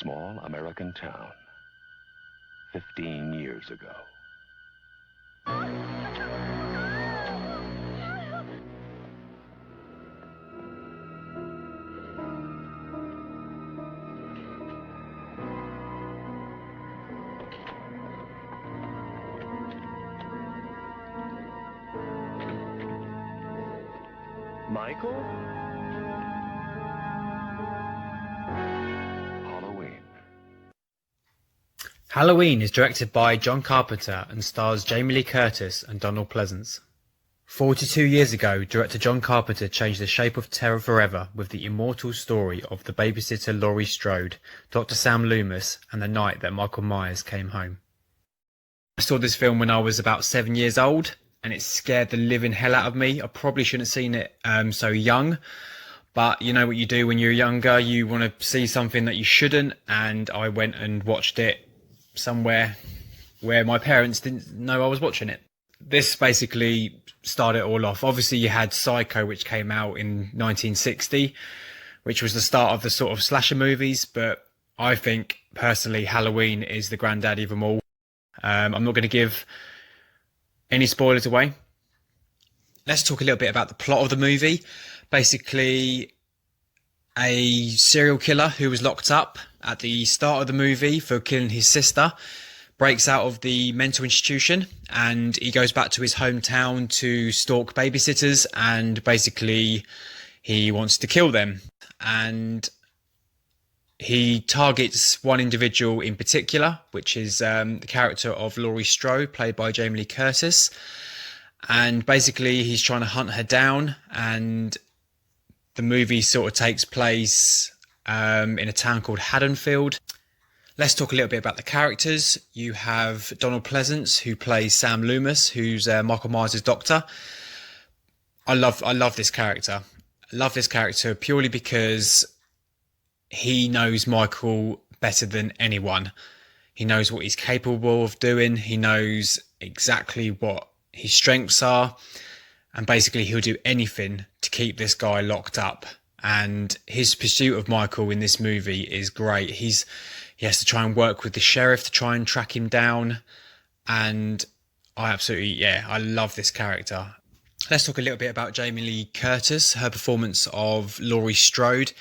small American town 15 years ago. Michael? Halloween. Halloween is directed by John Carpenter and stars Jamie Lee Curtis and Donald Pleasance. 42 years ago, director John Carpenter changed the shape of terror forever with the immortal story of the babysitter Laurie Strode, Dr. Sam Loomis, and the night that Michael Myers came home. I saw this film when I was about 7 years old, and it scared the living hell out of me. I probably shouldn't have seen it so young, but you know what you do when you're younger, you want to see something that you shouldn't, and I went and watched it somewhere where my parents didn't know I was watching it. This basically started it all off. Obviously you had Psycho, which came out in 1960, which was the start of the sort of slasher movies, but I think personally Halloween is the granddaddy of them all. I'm not going to give any spoilers away. Let's talk a little bit about the plot of the movie. Basically, a serial killer who was locked up at the start of the movie for killing his sister breaks out of the mental institution and he goes back to his hometown to stalk babysitters, and basically he wants to kill them. And he targets one individual in particular, which is the character of Laurie Strode, played by Jamie Lee Curtis. And basically he's trying to hunt her down, and the movie sort of takes place in a town called Haddonfield. Let's talk a little bit about the characters. You have Donald Pleasance, who plays Sam Loomis, who's Michael Myers' doctor. I love this character. I love this character purely because he knows Michael better than anyone. He knows what he's capable of doing. He knows exactly what his strengths are. And basically he'll do anything to keep this guy locked up. And his pursuit of Michael in this movie is great. He has to try and work with the sheriff to try and track him down. And I love this character. Let's talk a little bit about Jamie Lee Curtis, her performance of Laurie Strode.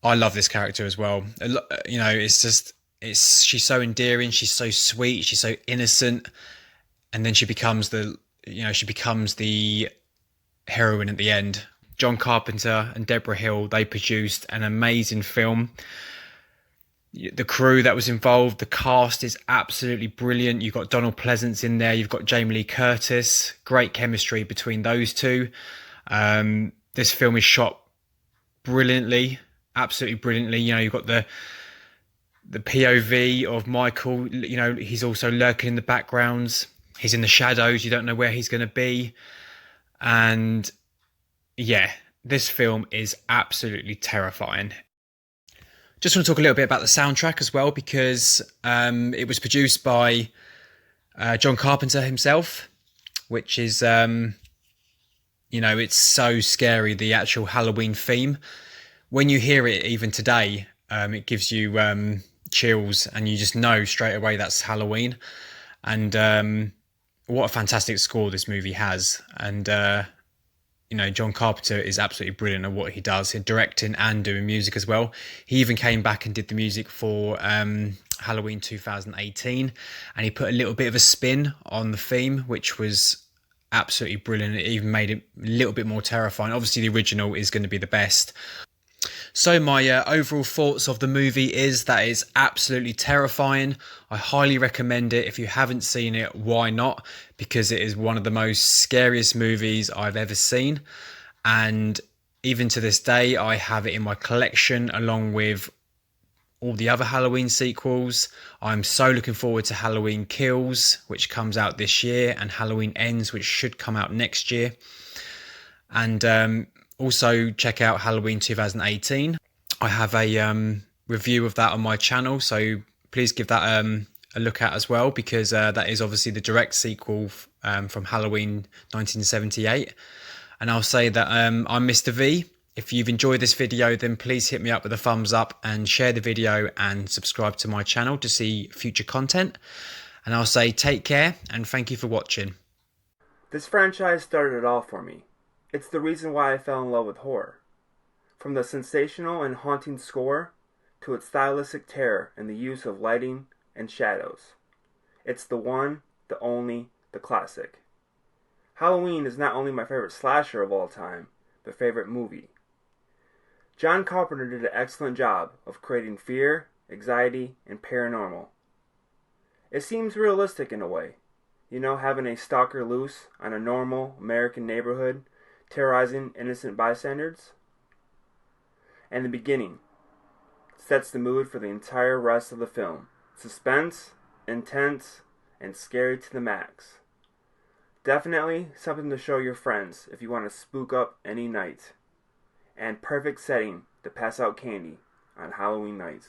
I love this character as well. You know, she's so endearing. She's so sweet. She's so innocent. And then she becomes the heroine at the end. John Carpenter and Debra Hill, they produced an amazing film. The crew that was involved, the cast is absolutely brilliant. You've got Donald Pleasance in there. You've got Jamie Lee Curtis. Great chemistry between those two. This film is shot brilliantly, absolutely brilliantly. You know, you've got the POV of Michael. You know, he's also lurking in the backgrounds. He's in the shadows. You don't know where he's going to be. And yeah, this film is absolutely terrifying. Just want to talk a little bit about the soundtrack as well, because it was produced by John Carpenter himself, which is, it's so scary, the actual Halloween theme. When you hear it even today, it gives you chills, and you just know straight away that's Halloween. And what a fantastic score this movie has. And John Carpenter is absolutely brilliant at what he does, directing and doing music as well. He even came back and did the music for Halloween 2018, and he put a little bit of a spin on the theme, which was absolutely brilliant. It even made it a little bit more terrifying. Obviously, the original is going to be the best. So my overall thoughts of the movie is that it's absolutely terrifying. I highly recommend it. If you haven't seen it, why not? Because it is one of the most scariest movies I've ever seen. And even to this day, I have it in my collection along with all the other Halloween sequels. I'm so looking forward to Halloween Kills, which comes out this year, and Halloween Ends, which should come out next year. And also check out Halloween 2018. I have a review of that on my channel, so please give that a look at as well, because that is obviously the direct sequel from Halloween 1978. And I'll say that I'm Mr. V, If you've enjoyed this video, then please hit me up with a thumbs up and share the video and subscribe to my channel to see future content. And I'll say take care and thank you for watching. This franchise started it all for me. It's the reason why I fell in love with horror. From the sensational and haunting score to its stylistic terror and the use of lighting and shadows. It's the one, the only, the classic. Halloween is not only my favorite slasher of all time, but favorite movie. John Carpenter did an excellent job of creating fear, anxiety, and paranormal. It seems realistic in a way. You know, having a stalker loose on a normal American neighborhood, terrorizing innocent bystanders. And the beginning sets the mood for the entire rest of the film. Suspense, intense, and scary to the max. Definitely something to show your friends if you want to spook up any night. And perfect setting to pass out candy on Halloween night.